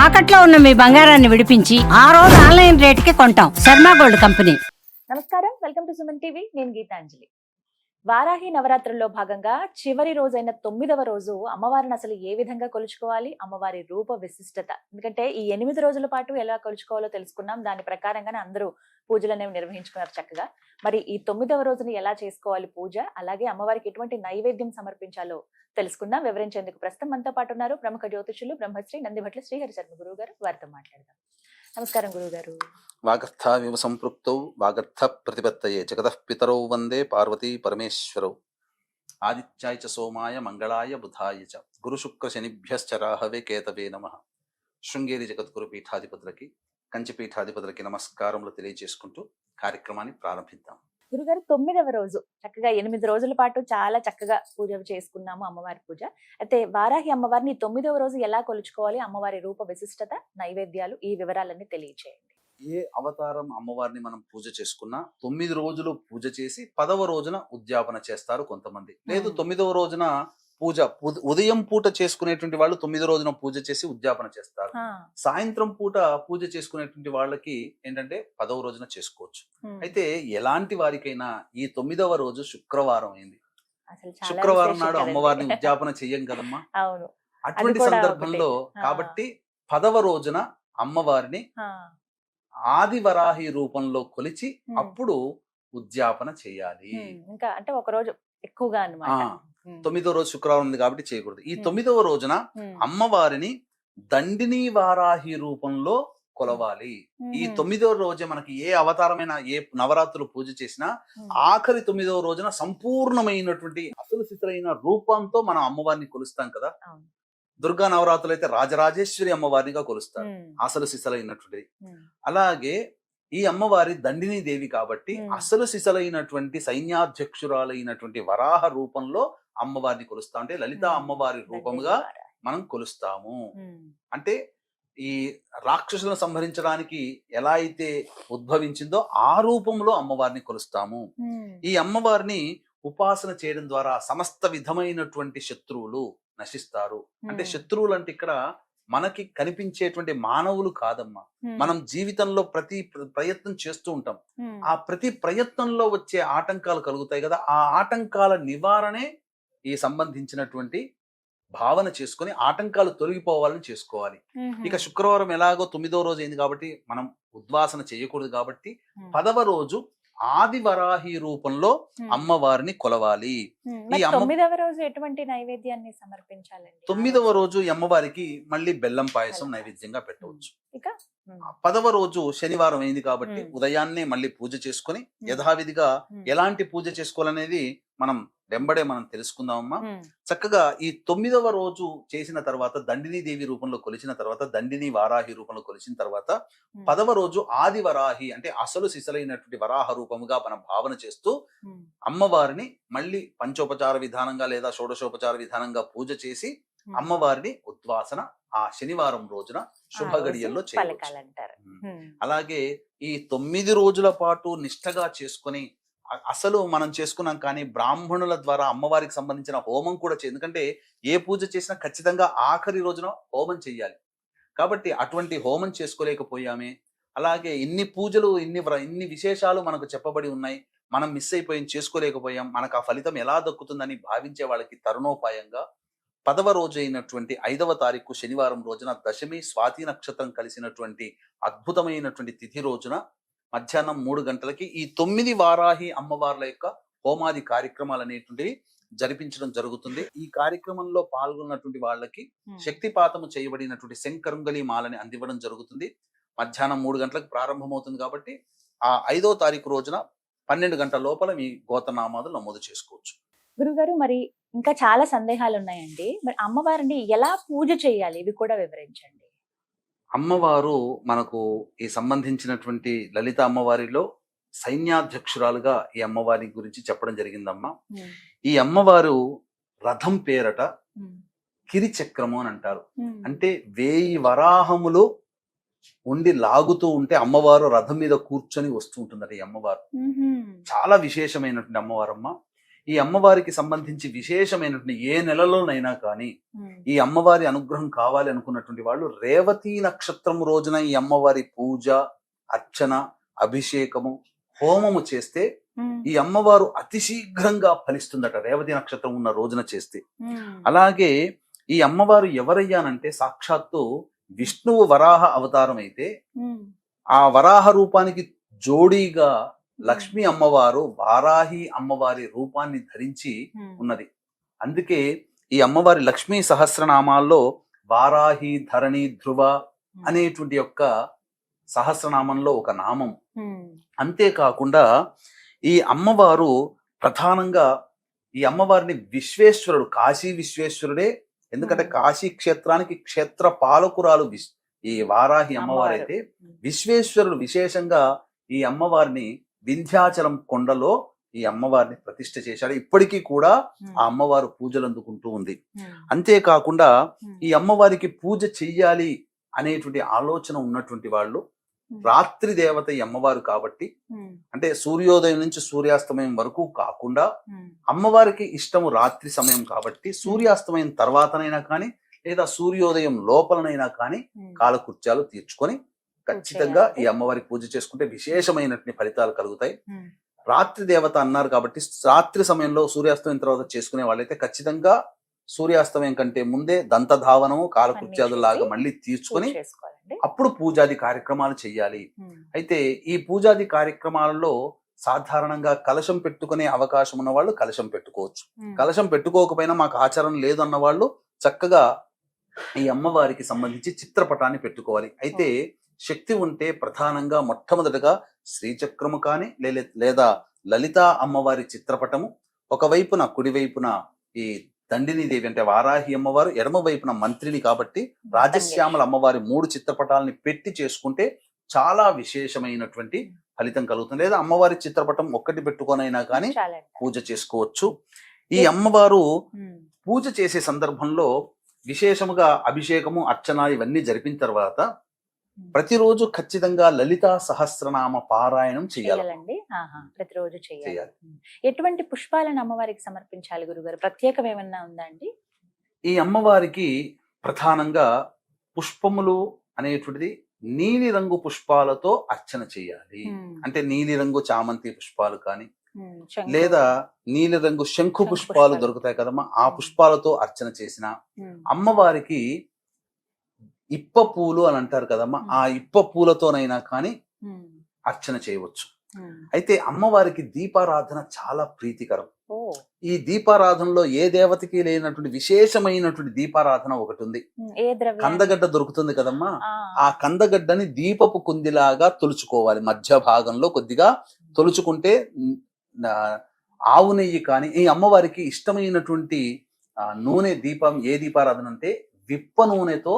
తాకట్లో ఉన్న మీ బంగారాన్ని విడిపించి ఆ రోజు ఆన్లైన్ రేటుకి కొంటాం. Sharma gold company. నమస్కారం, వెల్కమ్ టు సుమన్ టీవీ. నేను గీతాంజలి. వారాహి నవరాత్రుల్లో భాగంగా చివరి రోజైన 9వ రోజు అమ్మవారిని అసలు ఏ విధంగా కొలుచుకోవాలి, అమ్మవారి రూప విశిష్టత, ఎందుకంటే ఈ 8 రోజుల పాటు ఎలా కొలుచుకోవాలో తెలుసుకున్నాం. దాని ప్రకారంగానే అందరూ పూజలు అనేవి నిర్వహించుకున్నారు చక్కగా. మరి ఈ 9వ రోజుని ఎలా చేసుకోవాలి పూజ, అలాగే అమ్మవారికి ఎటువంటి నైవేద్యం సమర్పించాలో తెలుసుకుందాం. వివరించేందుకు ప్రస్తుతం మనతో పాటు ఉన్నారు ప్రముఖ జ్యోతిషులు బ్రహ్మశ్రీ నందిభట్ల శ్రీహరి శర్మ గురువు గారు. వారితో మాట్లాడదాం. నమస్కారం గురువు గారు. వాగర్థావివ సంపృక్తౌ వాగర్థ ప్రతిపత్తయే జగతః పితరౌ వందే పార్వతీ పరమేశ్వరౌ ఆదిత్యాయ చ సోమాయ మంగళాయ బుధాయ చ గురు శుక్ర శనిభ్యశ్చ రాహవే కేతవే నమః. శృంగేరి జగద్గురు పీఠాధిపతులకి, కంచి పీఠాధిపతులకి నమస్కారములు తెలియజేసుకుంటూ కార్యక్రమాన్ని ప్రారంభిద్దాం. గురుగారు, 9వ రోజు చక్కగా 8 రోజుల పాటు చాలా చక్కగా పూజ చేసుకున్నాము, అమ్మవారి పూజ. అయితే వారాహి అమ్మవారిని 9వ రోజు ఎలా కొలుచుకోవాలి, అమ్మవారి రూప విశిష్టత, నైవేద్యాలు, ఈ వివరాలన్నీ తెలియచేయండి. ఏ అవతారం అమ్మవారిని మనం పూజ చేసుకున్నా 9 రోజులు పూజ చేసి 10వ రోజున ఉద్యాపన చేస్తారు కొంతమంది. లేదు 9వ రోజున పూజ ఉదయం పూట చేసుకునేటువంటి వాళ్ళు 9 రోజున పూజ చేసి ఉద్యాపన చేస్తారు. సాయంత్రం పూట పూజ చేసుకునేటువంటి వాళ్ళకి ఏంటంటే 10వ రోజున చేసుకోవచ్చు. అయితే ఎలాంటి వారికైనా ఈ 9వ రోజు శుక్రవారం అయింది. శుక్రవారం నాడు అమ్మవారిని ఉద్యాపన చెయ్యం కదమ్మా. అవును. అటువంటి సందర్భంలో కాబట్టి 10వ రోజున అమ్మవారిని ఆదివరాహి రూపంలో కొలిచి అప్పుడు ఉద్యాపన చేయాలి. ఇంకా అంటే ఒక రోజు ఎక్కువగా అన్నమాట. 9వ రోజు శుక్రవారం ఉంది కాబట్టి చేయకూడదు. ఈ 9వ రోజున అమ్మవారిని దండిని వారాహి రూపంలో కొలవాలి. ఈ 9వ రోజే మనకి ఏ అవతారమైన ఏ నవరాత్రులు పూజ చేసినా ఆఖరి 9వ రోజున సంపూర్ణమైనటువంటి అసలు స్థితులైన రూపంతో మనం అమ్మవారిని కొలుస్తాం కదా. దుర్గా నవరాత్రులు అయితే రాజరాజేశ్వరి అమ్మవారిగా కొలుస్తారు, అసలు సిసలైనటువంటిది. అలాగే ఈ అమ్మవారి దండిని దేవి కాబట్టి అసలు సిసలైనటువంటి సైన్యాధ్యక్షురాలైనటువంటి వరాహ రూపంలో అమ్మవారిని కొలుస్తాం. అంటే లలితా అమ్మవారి రూపముగా మనం కొలుస్తాము. అంటే ఈ రాక్షసులను సంహరించడానికి ఎలా అయితే ఉద్భవించిందో ఆ రూపంలో అమ్మవారిని కొలుస్తాము. ఈ అమ్మవారిని ఉపాసన చేయడం ద్వారా సమస్త విధమైనటువంటి శత్రువులు నశిస్తారు. అంటే శత్రువులు అంటే ఇక్కడ మనకి కనిపించేటువంటి మానవులు కాదమ్మా. మనం జీవితంలో ప్రతి ప్రయత్నం చేస్తూ ఉంటాం. ఆ ప్రతి ప్రయత్నంలో వచ్చే ఆటంకాలు కలుగుతాయి కదా, ఆ ఆటంకాల నివారణే ఈ సంబంధించినటువంటి భావన చేసుకుని ఆటంకాలు తొలగిపోవాలని చేసుకోవాలి. ఇక శుక్రవారం ఎలాగో 9వ రోజు అయింది కాబట్టి మనం ఉద్వాసన చేయకూడదు కాబట్టి 10వ రోజు ఆదివరాహి రూపంలో అమ్మవారిని కొలవాలి. ఈ 9వ రోజు ఎటువంటి నైవేద్యాన్ని సమర్పించాలండి? 9వ రోజు అమ్మవారికి మళ్ళీ బెల్లం పాయసం నైవేద్యంగా పెట్టవచ్చు. ఇక 10వ రోజు శనివారం అయింది కాబట్టి ఉదయాన్నే మళ్ళీ పూజ చేసుకుని యథావిధిగా ఎలాంటి పూజ చేసుకోవాలనేది మనం వెంబడే మనం తెలుసుకుందామమ్మా. చక్కగా ఈ 9వ రోజు చేసిన తర్వాత దండిని దేవి రూపంలో కొలిచిన తర్వాత, దండిని వారాహి రూపంలో కొలిచిన తర్వాత 10వ రోజు ఆది వరాహి అంటే అసలు సిసలైనటువంటి వరాహ రూపముగా మనం భావన చేస్తూ అమ్మవారిని మళ్ళీ పంచోపచార విధానంగా లేదా షోడశోపచార విధానంగా పూజ చేసి అమ్మవారిని ఉద్వాసన ఆ శనివారం రోజున శుభ గడియల్లో చేయవచ్చు. అలాగే ఈ 9 రోజుల పాటు నిష్ఠగా చేసుకుని అసలు మనం చేసుకున్నాం కానీ బ్రాహ్మణుల ద్వారా అమ్మవారికి సంబంధించిన హోమం కూడా ఎందుకంటే ఏ పూజ చేసినా ఖచ్చితంగా ఆఖరి రోజున హోమం చెయ్యాలి కాబట్టి అటువంటి హోమం చేసుకోలేకపోయామే. అలాగే ఇన్ని పూజలు ఇన్ని విశేషాలు మనకు చెప్పబడి ఉన్నాయి, మనం మిస్ అయిపోయాం, చేసుకోలేకపోయాం, మనకు ఆ ఫలితం ఎలా దక్కుతుందని భావించే వాళ్ళకి తరుణోపాయంగా 10వ రోజు అయినటువంటి 5వ తారీఖు శనివారం రోజున దశమి స్వాతి నక్షత్రం కలిసినటువంటి అద్భుతమైనటువంటి తిథి రోజున మధ్యాహ్నం 3 గంటలకి ఈ 9 వారాహి అమ్మవార్ల యొక్క హోమాది కార్యక్రమాలు అనేటువంటివి జరిపించడం జరుగుతుంది. ఈ కార్యక్రమంలో పాల్గొన్నటువంటి వాళ్ళకి శక్తిపాతము చేయబడినటువంటి శంకరుంగలి మాలని అందివ్వడం జరుగుతుంది. మధ్యాహ్నం 3 గంటలకు ప్రారంభమవుతుంది కాబట్టి ఆ 5వ తారీఖు రోజున 12 గంటల లోపల మీ గోత్రనామాలు నమోదు చేసుకోవచ్చు. గురుగారు, మరి ఇంకా చాలా సందేహాలు ఉన్నాయండి. మరి అమ్మవారిని ఎలా పూజ చేయాలి ఇవి కూడా వివరించండి. అమ్మవారు మనకు ఈ సంబంధించినటువంటి లలిత అమ్మవారిలో సైన్యాధ్యక్షురాలుగా ఈ అమ్మవారి గురించి చెప్పడం జరిగిందమ్మా. ఈ అమ్మవారు రథం పేరట కిరిచక్రము అని అంటారు. అంటే 1000 వరాహములు ఉండి లాగుతూ ఉంటే అమ్మవారు రథం మీద కూర్చొని వస్తూ ఉంటుందట ఈ అమ్మవారు. చాలా విశేషమైనటువంటి అమ్మవారమ్మ. ఈ అమ్మవారికి సంబంధించి విశేషమైనటువంటి ఏ నెలలోనైనా కానీ ఈ అమ్మవారి అనుగ్రహం కావాలి అనుకున్నటువంటి వాళ్ళు రేవతి నక్షత్రం రోజున ఈ అమ్మవారి పూజ, అర్చన, అభిషేకము, హోమము చేస్తే ఈ అమ్మవారు అతి శీఘ్రంగా ఫలిస్తుందట, రేవతి నక్షత్రం ఉన్న రోజున చేస్తే. అలాగే ఈ అమ్మవారు ఎవరయ్యానంటే సాక్షాత్తు విష్ణువు వరాహ అవతారం అయితే ఆ వరాహ రూపానికి జోడీగా లక్ష్మీ అమ్మవారు వారాహి అమ్మవారి రూపాన్ని ధరించి ఉన్నది. అందుకే ఈ అమ్మవారి లక్ష్మీ సహస్రనామాల్లో వారాహి, ధరణి, ధ్రువ అనేటువంటి యొక్క సహస్రనామంలో ఒక నామం. అంతేకాకుండా ఈ అమ్మవారు ప్రధానంగా ఈ అమ్మవారిని విశ్వేశ్వరుడు, కాశీ విశ్వేశ్వరుడే. ఎందుకంటే కాశీ క్షేత్రానికి క్షేత్ర పాలకురాలు ఈ వారాహి అమ్మవారు అయితే, విశ్వేశ్వరుడు విశేషంగా ఈ అమ్మవారిని వింధ్యాచలం కొండలో ఈ అమ్మవారిని ప్రతిష్ఠ చేశాడు. ఇప్పటికీ కూడా ఆ అమ్మవారు పూజలు అందుకుంటూ ఉంది. అంతేకాకుండా ఈ అమ్మవారికి పూజ చెయ్యాలి అనేటువంటి ఆలోచన ఉన్నటువంటి వాళ్ళు రాత్రి దేవత ఈ అమ్మవారు కాబట్టి, అంటే సూర్యోదయం నుంచి సూర్యాస్తమయం వరకు కాకుండా అమ్మవారికి ఇష్టము రాత్రి సమయం కాబట్టి సూర్యాస్తమయం తర్వాతనైనా కానీ లేదా సూర్యోదయం లోపలనైనా కానీ కాలకృత్యాలు తీర్చుకొని ఖచ్చితంగా ఈ అమ్మవారికి పూజ చేసుకుంటే విశేషమైనటువంటి ఫలితాలు కలుగుతాయి. రాత్రి దేవత అన్నారు కాబట్టి రాత్రి సమయంలో సూర్యాస్తమయం తర్వాత చేసుకునే వాళ్ళైతే ఖచ్చితంగా సూర్యాస్తమయం కంటే ముందే దంతధావనము, కాలకృత్యాదులాగా మళ్ళీ తీర్చుకొని అప్పుడు పూజాది కార్యక్రమాలు చెయ్యాలి. అయితే ఈ పూజాది కార్యక్రమాలలో సాధారణంగా కలశం పెట్టుకునే అవకాశం ఉన్న వాళ్ళు కలశం పెట్టుకోవచ్చు. కలశం పెట్టుకోకపోయినా మాకు ఆచారం లేదు అన్న వాళ్ళు చక్కగా ఈ అమ్మవారికి సంబంధించి చిత్రపటాన్ని పెట్టుకోవాలి. అయితే శక్తి ఉంటే ప్రధానంగా మొట్టమొదటిగా శ్రీచక్రము కానీ లేదా లలితా అమ్మవారి చిత్రపటము, ఒకవైపున కుడివైపున ఈ దండిని దేవి అంటే వారాహి అమ్మవారు, ఎడమ వైపున మంత్రిని కాబట్టి రాజశ్యామల అమ్మవారి 3 చిత్రపటాలని పెట్టి చేసుకుంటే చాలా విశేషమైనటువంటి ఫలితం కలుగుతుంది. లేదా అమ్మవారి చిత్రపటం ఒక్కటి పెట్టుకొనైనా కానీ పూజ చేసుకోవచ్చు. ఈ అమ్మవారు పూజ చేసే సందర్భంలో విశేషముగా అభిషేకము, అర్చన ఇవన్నీ జరిపిన తర్వాత ప్రతిరోజు ఖచ్చితంగా లలితా సహస్రనామ పారాయణం చేయాలండి. ప్రతిరోజు చేయాలి. ఎటువంటి పుష్పాలను అమ్మవారికి సమర్పించాలి గురుగారు? ప్రత్యేకం ఏమన్నా ఉందా అండి? ఈ అమ్మవారికి ప్రధానంగా పుష్పములు అనేటువంటిది నీలి రంగు పుష్పాలతో అర్చన చేయాలి. అంటే నీలి రంగు చామంతి పుష్పాలు కానీ లేదా నీలి రంగు శంఖు పుష్పాలు దొరుకుతాయి కదమ్మా, ఆ పుష్పాలతో అర్చన చేసిన అమ్మవారికి ఇప్ప పూలు అని అంటారు కదమ్మా, ఆ ఇప్ప పూలతోనైనా కానీ అర్చన చేయవచ్చు. అయితే అమ్మవారికి దీపారాధన చాలా ప్రీతికరం. ఈ దీపారాధనలో ఏ దేవతకి లేనటువంటి విశేషమైనటువంటి దీపారాధన ఒకటి ఉంది. కందగడ్డ దొరుకుతుంది కదమ్మా, ఆ కందగడ్డని దీపపు కుందిలాగా తొలుచుకోవాలి. మధ్య భాగంలో కొద్దిగా తొలుచుకుంటే ఆవు నెయ్యి కానీ, ఈ అమ్మవారికి ఇష్టమైనటువంటి నూనె దీపం ఏ దీపారాధన అంటే విప్ప నూనెతో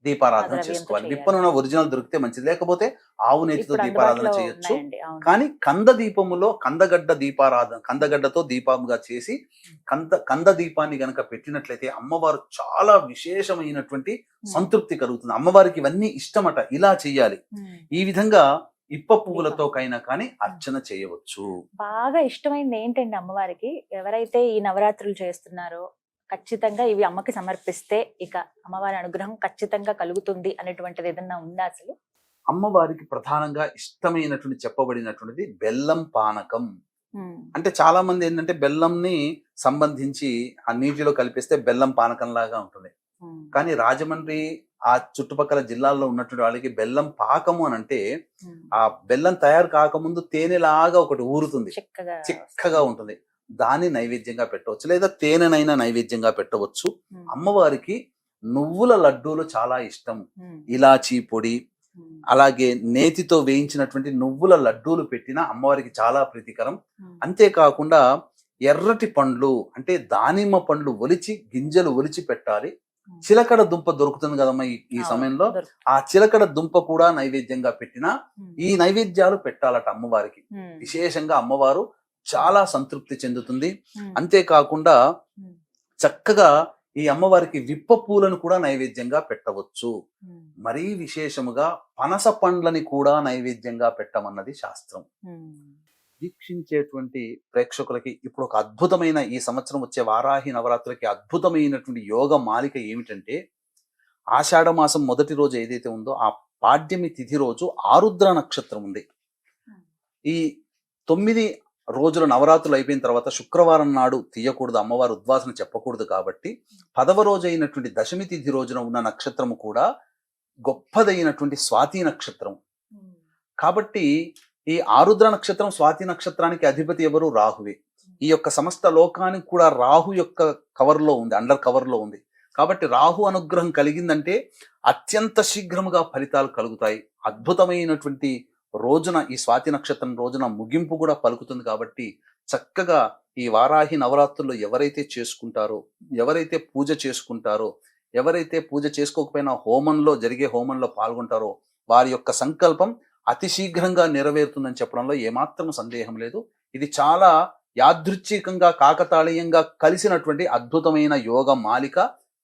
దీపారాధన చేసుకోవాలి. విప్ప నూనె ఒరిజినల్ దొరికితే మంచిది, లేకపోతే ఆవు నెయ్యితో దీపారాధన చేయొచ్చు. కానీ కంద దీపములో కందగడ్డ దీపారాధన, కందగడ్డతో దీపంగా చేసి కంద దీపాన్ని గనక పెట్టినట్లయితే అమ్మవారు చాలా విశేషమైనటువంటి సంతృప్తి కలుగుతుంది. అమ్మవారికి ఇవన్నీ ఇష్టమట, ఇలా చెయ్యాలి. ఈ విధంగా ఇప్ప పువ్వులతో కైనా కానీ అర్చన చేయవచ్చు. బాగా ఇష్టమైనది ఏంటండి అమ్మవారికి? ఎవరైతే ఈ నవరాత్రులు చేస్తున్నారో ఖచ్చితంగా ఇవి అమ్మకి సమర్పిస్తే ఇక అమ్మవారి అనుగ్రహం ఖచ్చితంగా కలుగుతుంది అనేటువంటిది ఏదన్నా ఉందా అసలు? అమ్మవారికి ప్రధానంగా ఇష్టమైనటువంటి చెప్పబడినటువంటిది బెల్లం పానకం. అంటే చాలా మంది ఏంటంటే బెల్లంని సంబంధించి ఆ నీటిలో కలిపిస్తే బెల్లం పానకం లాగా ఉంటుంది. కానీ రాజమండ్రి ఆ చుట్టుపక్కల జిల్లాల్లో ఉన్నటువంటి వాళ్ళకి బెల్లం పాకము అని అంటే ఆ బెల్లం తయారు కాకముందు తేనెలాగా ఒకటి ఊరుతుంది, చిక్కగా ఉంటుంది. దాన్ని నైవేద్యంగా పెట్టవచ్చు, లేదా తేనెనైనా నైవేద్యంగా పెట్టవచ్చు. అమ్మవారికి నువ్వుల లడ్డూలు చాలా ఇష్టం. ఇలాచీ పొడి, అలాగే నేతితో వేయించినటువంటి నువ్వుల లడ్డూలు పెట్టిన అమ్మవారికి చాలా ప్రీతికరం. అంతేకాకుండా ఎర్రటి పండ్లు అంటే దానిమ్మ పండ్లు ఒలిచి గింజలు ఒలిచి పెట్టాలి. చిలకడ దుంప దొరుకుతుంది కదమ్మా ఈ సమయంలో, ఆ చిలకడ దుంప కూడా నైవేద్యంగా పెట్టినా ఈ నైవేద్యాలు పెట్టాలట అమ్మవారికి. విశేషంగా అమ్మవారు చాలా సంతృప్తి చెందుతుంది. అంతేకాకుండా చక్కగా ఈ అమ్మవారికి విప్ప పూలను కూడా నైవేద్యంగా పెట్టవచ్చు. మరీ విశేషముగా పనస పండ్లని కూడా నైవేద్యంగా పెట్టమన్నది శాస్త్రం. వీక్షించేటువంటి ప్రేక్షకులకి ఇప్పుడు ఒక అద్భుతమైన ఈ సంవత్సరం వచ్చే వారాహి నవరాత్రులకి అద్భుతమైనటువంటి యోగ మాలిక ఏమిటంటే, ఆషాఢ మాసం మొదటి రోజు ఏదైతే ఉందో ఆ పాడ్యమి తిథి రోజు ఆరుద్ర నక్షత్రం ఉంది. ఈ 9 రోజుల నవరాత్రులు అయిపోయిన తర్వాత శుక్రవారం నాడు తీయకూడదు, అమ్మవారు ఉద్వాసన చెప్పకూడదు. కాబట్టి 10వ రోజు అయినటువంటి దశమి తిథి రోజున ఉన్న నక్షత్రము కూడా గొప్పదైనటువంటి స్వాతి నక్షత్రం. కాబట్టి ఈ ఆరుద్ర నక్షత్రం స్వాతి నక్షత్రానికి అధిపతి ఎవరు? రాహువే. ఈ యొక్క సమస్త లోకానికి కూడా రాహు యొక్క కవర్లో ఉంది, అండర్ కవర్లో ఉంది. కాబట్టి రాహు అనుగ్రహం కలిగిందంటే అత్యంత శీఘ్రముగా ఫలితాలు కలుగుతాయి. అద్భుతమైనటువంటి రోజున ఈ స్వాతి నక్షత్రం రోజున ముగింపు కూడా పలుకుతుంది. కాబట్టి చక్కగా ఈ వారాహి నవరాత్రుల్లో ఎవరైతే చేసుకుంటారో, ఎవరైతే పూజ చేసుకుంటారో, ఎవరైతే పూజ చేసుకోకపోయినా జరిగే హోమంలో పాల్గొంటారో వారి యొక్క సంకల్పం అతి శీఘ్రంగా నెరవేరుతుందని చెప్పడంలో ఏమాత్రం సందేహం లేదు. ఇది చాలా యాదృచ్ఛికంగా కాకతాళీయంగా కలిసినటువంటి అద్భుతమైన యోగ మాలిక.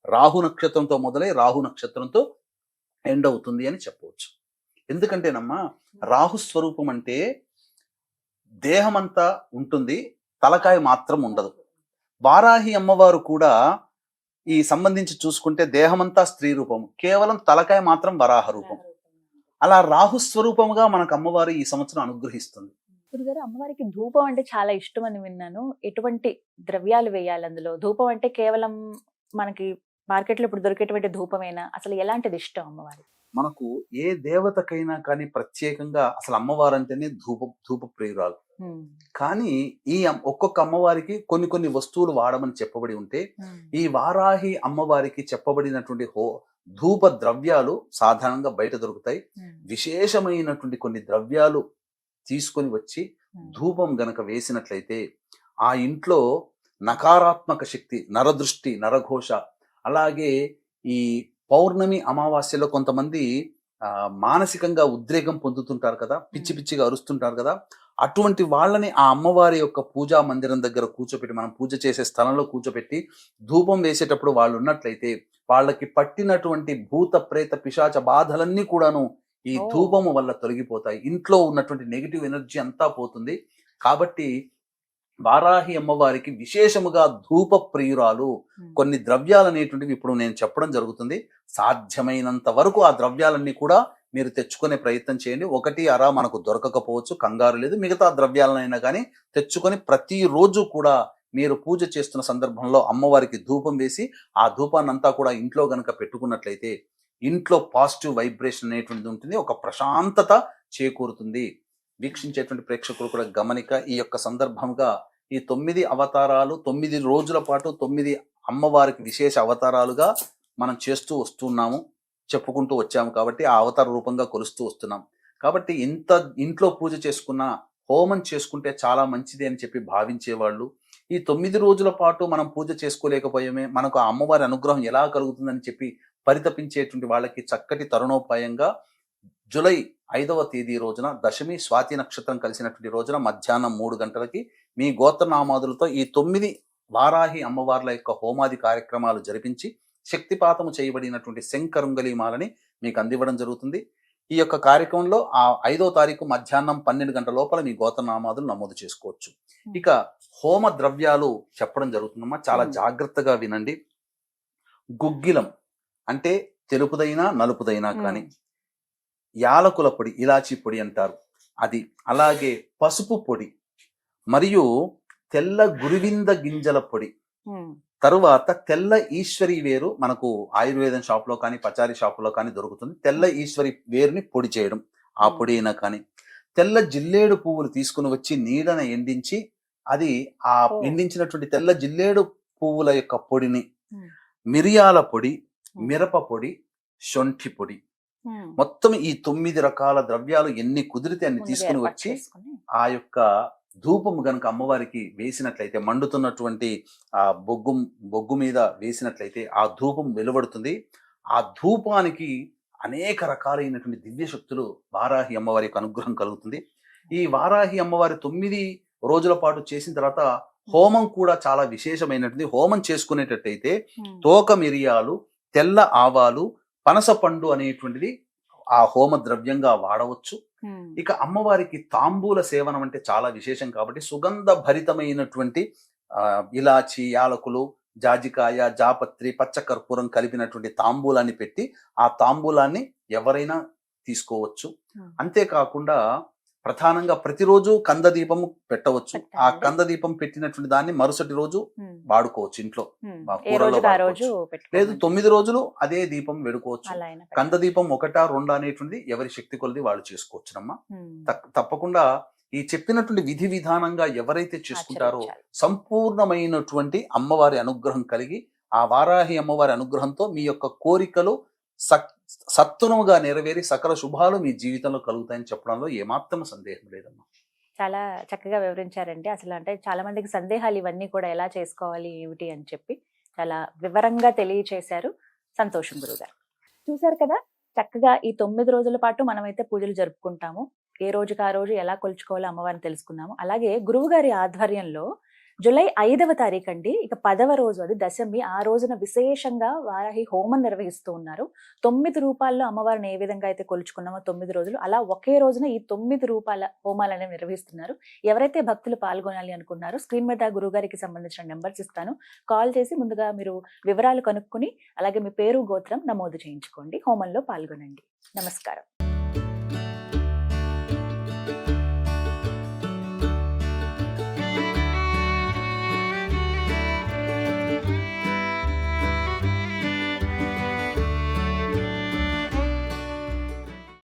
రాహు నక్షత్రంతో మొదలై రాహు నక్షత్రంతో ఎండ్ అవుతుంది అని చెప్పవచ్చు. ఎందుకంటేనమ్మా, రాహు స్వరూపం అంటే దేహమంతా ఉంటుంది, తలకాయ మాత్రం ఉండదు. వారాహి అమ్మవారు కూడా ఈ సంబంధించి చూసుకుంటే దేహమంతా స్త్రీ రూపం, కేవలం తలకాయ మాత్రం వరాహ రూపం. అలా రాహు స్వరూపముగా మనకు అమ్మవారు ఈ సంవత్సరం అనుగ్రహిస్తుంది. గురుగారు, అమ్మవారికి ధూపం అంటే చాలా ఇష్టం అని విన్నాను. ఎటువంటి ద్రవ్యాలు వేయాలి అందులో? ధూపం అంటే కేవలం మనకి మార్కెట్లో ఇప్పుడు దొరికేటువంటి ధూపమేనా? అసలు ఎలాంటిది ఇష్టం అమ్మవారికి? మనకు ఏ దేవతకైనా కానీ ప్రత్యేకంగా అసలు అమ్మవారు అంటేనే ధూప ప్రియురాలు. కానీ ఈ ఒక్కొక్క అమ్మవారికి కొన్ని వస్తువులు వాడమని చెప్పబడి ఉంటే, ఈ వారాహి అమ్మవారికి చెప్పబడినటువంటి ధూప ద్రవ్యాలు సాధారణంగా బయట దొరుకుతాయి. విశేషమైనటువంటి కొన్ని ద్రవ్యాలు తీసుకొని వచ్చి ధూపం గనక వేసినట్లయితే ఆ ఇంట్లో నకారాత్మక శక్తి, నరదృష్టి, నరఘోష, అలాగే ఈ పౌర్ణమి అమావాస్యలో కొంతమంది మానసికంగా ఉద్రేకం పొందుతుంటారు కదా, పిచ్చి పిచ్చిగా అరుస్తుంటారు కదా, అటువంటి వాళ్ళని ఆ అమ్మవారి యొక్క పూజా మందిరం దగ్గర కూర్చోపెట్టి, మనం పూజ చేసే స్థలంలో కూర్చోపెట్టి ధూపం వేసేటప్పుడు వాళ్ళు ఉన్నట్లయితే వాళ్ళకి పట్టినటువంటి భూత ప్రేత పిశాచ బాధలన్నీ కూడాను ఈ ధూపము వల్ల తొలగిపోతాయి. ఇంట్లో ఉన్నటువంటి నెగిటివ్ ఎనర్జీ అంతా పోతుంది. కాబట్టి వారాహి అమ్మవారికి విశేషముగా ధూప ప్రియురాలు. కొన్ని ద్రవ్యాలు అనేటువంటివి ఇప్పుడు నేను చెప్పడం జరుగుతుంది. సాధ్యమైనంత వరకు ఆ ద్రవ్యాలన్నీ కూడా మీరు తెచ్చుకునే ప్రయత్నం చేయండి. ఒకటి అరా మనకు దొరకకపోవచ్చు, కంగారు లేదు. మిగతా ద్రవ్యాలనైనా కానీ తెచ్చుకొని ప్రతిరోజు కూడా మీరు పూజ చేస్తున్న సందర్భంలో అమ్మవారికి ధూపం వేసి ఆ ధూపాన్ని అంతా కూడా ఇంట్లో గనక పెట్టుకున్నట్లయితే ఇంట్లో పాజిటివ్ వైబ్రేషన్ అనేటువంటిది ఉంటుంది, ఒక ప్రశాంతత చేకూరుతుంది. వీక్షించేటువంటి ప్రేక్షకులు కూడా గమనిక, ఈ యొక్క సందర్భంగా ఈ 9 అవతారాలు 9 రోజుల పాటు 9 అమ్మవారికి విశేష అవతారాలుగా మనం చేస్తూ వస్తున్నాము, చెప్పుకుంటూ వచ్చాము. కాబట్టి ఆ అవతార రూపంగా కొలుస్తూ వస్తున్నాం. కాబట్టి ఇంట్లో పూజ చేసుకున్న, హోమం చేసుకుంటే చాలా మంచిది అని చెప్పి భావించేవాళ్ళు, ఈ 9 రోజుల పాటు మనం పూజ చేసుకోలేకపోయామే, మనకు ఆ అమ్మవారి అనుగ్రహం ఎలా కలుగుతుందని చెప్పి పరితపించేటువంటి వాళ్ళకి చక్కటి తరుణోపాయంగా జూలై 5వ తేదీ రోజున దశమి స్వాతి నక్షత్రం కలిసినటువంటి రోజున మధ్యాహ్నం 3 గంటలకి మీ గోత్రనామాదులతో ఈ 9 వారాహి అమ్మవార్ల యొక్క హోమాది కార్యక్రమాలు జరిపించి శక్తిపాతము చేయబడినటువంటి శంకరుంగలీమాలని మీకు అందివ్వడం జరుగుతుంది. ఈ యొక్క కార్యక్రమంలో ఆ 5వ తారీఖు మధ్యాహ్నం 12 గంటల లోపల మీ గోత్రనామాదులు నమోదు చేసుకోవచ్చు. ఇక హోమ ద్రవ్యాలు చెప్పడం జరుగుతుందమ్మా, చాలా జాగ్రత్తగా వినండి. గుగ్గిలం అంటే తెలుపుదైనా నలుపుదైనా కానీ, యాలకుల పొడి, ఇలాచీ పొడి అంటారు అది, అలాగే పసుపు పొడి, మరియు తెల్ల గురివింద గింజల పొడి, తరువాత తెల్ల ఈశ్వరి వేరు మనకు ఆయుర్వేదం షాప్లో కానీ పచారీ షాపులో కానీ దొరుకుతుంది. తెల్ల ఈశ్వరి వేరుని పొడి చేయడం, ఆ పొడి అయినా కానీ, తెల్ల జిల్లేడు పువ్వులు తీసుకుని వచ్చి నీడన ఎండించి అది ఆ ఎండించినటువంటి తెల్ల జిల్లేడు పువ్వుల యొక్క పొడిని, మిరియాల పొడి, మిరప పొడి, శొంఠి పొడి, మొత్తం ఈ 9 రకాల ద్రవ్యాలు ఎన్ని కుదిరితే అన్ని తీసుకుని వచ్చి ఆ యొక్క ధూపము గనుక అమ్మవారికి వేసినట్లయితే, మండుతున్నటువంటి ఆ బొగ్గు మీద వేసినట్లయితే ఆ ధూపం వెలువడుతుంది. ఆ ధూపానికి అనేక రకాలైనటువంటి దివ్య శక్తులు వారాహి అమ్మవారి యొక్క అనుగ్రహం కలుగుతుంది. ఈ వారాహి అమ్మవారి 9 రోజుల పాటు చేసిన తర్వాత హోమం కూడా చాలా విశేషమైనటువంటి. హోమం చేసుకునేటట్టయితే తోక మిరియాలు, తెల్ల ఆవాలు, పనస పండు అనేటువంటిది ఆ హోమ ద్రవ్యంగా వాడవచ్చు. ఇక అమ్మవారికి తాంబూల సేవనం అంటే చాలా విశేషం కాబట్టి సుగంధ భరితమైనటువంటి ఇలాచి, యాలకులు, జాజికాయ, జాపత్రి, పచ్చ కర్పూరం కలిపినటువంటి తాంబూలాన్ని పెట్టి ఆ తాంబూలాన్ని ఎవరైనా తీసుకోవచ్చు. అంతేకాకుండా ప్రధానంగా ప్రతిరోజు కంద దీపం పెట్టవచ్చు. ఆ కంద దీపం పెట్టినటువంటి దాన్ని మరుసటి రోజు వాడుకోవచ్చు ఇంట్లో, కూరలో వాడుకోవచ్చు. లేదు 9 రోజులు అదే దీపం వెడుకోవచ్చు. కంద దీపం 1, 2 అనేటువంటి ఎవరి శక్తి కొలది వాళ్ళు చేసుకోవచ్చునమ్మా. తప్పకుండా ఈ చెప్పినటువంటి విధి విధానంగా ఎవరైతే చేసుకుంటారో సంపూర్ణమైనటువంటి అమ్మవారి అనుగ్రహం కలిగి ఆ వారాహి అమ్మవారి అనుగ్రహంతో మీ యొక్క కోరికలు సత్వరముగా నెరవేరి సకల శుభాలు మీ జీవితంలో కలుగుతాయని చెప్పడంలో ఏమాత్రం సందేహం లేదమ్మా. చాలా చక్కగా వివరించారండి. అసలు అంటే చాలా మందికి సందేహాలు ఇవన్నీ కూడా ఎలా చేసుకోవాలి ఏమిటి అని చెప్పి చాలా వివరంగా తెలియచేశారు. సంతోషం గురుగారు. చూసారు కదా, చక్కగా ఈ 9 రోజుల పాటు మనమైతే పూజలు జరుపుకుంటాము. ఏ రోజుకి ఆ రోజు ఎలా కొలుచుకోవాలో అమ్మవారిని తెలుసుకున్నాము. అలాగే గురువు గారి ఆధ్వర్యంలో జూలై 5వ తారీఖు అండి, ఇక 10వ రోజు, అది దశమి, ఆ రోజున విశేషంగా వారాహి హోమం నిర్వహిస్తూ ఉన్నారు. 9 రూపాల్లో అమ్మవారిని ఏ విధంగా అయితే కొలుచుకున్నామో 9 రోజులు, అలా ఒకే రోజున ఈ 9 రూపాల హోమాలు అనేవి నిర్వహిస్తున్నారు. ఎవరైతే భక్తులు పాల్గొనాలి అనుకున్నారో స్క్రీన్ మీద గురుగారికి సంబంధించిన నెంబర్స్ ఇస్తాను. కాల్ చేసి ముందుగా మీరు వివరాలు కనుక్కుని అలాగే మీ పేరు, గోత్రం నమోదు చేయించుకోండి. హోమంలో పాల్గొనండి. నమస్కారం.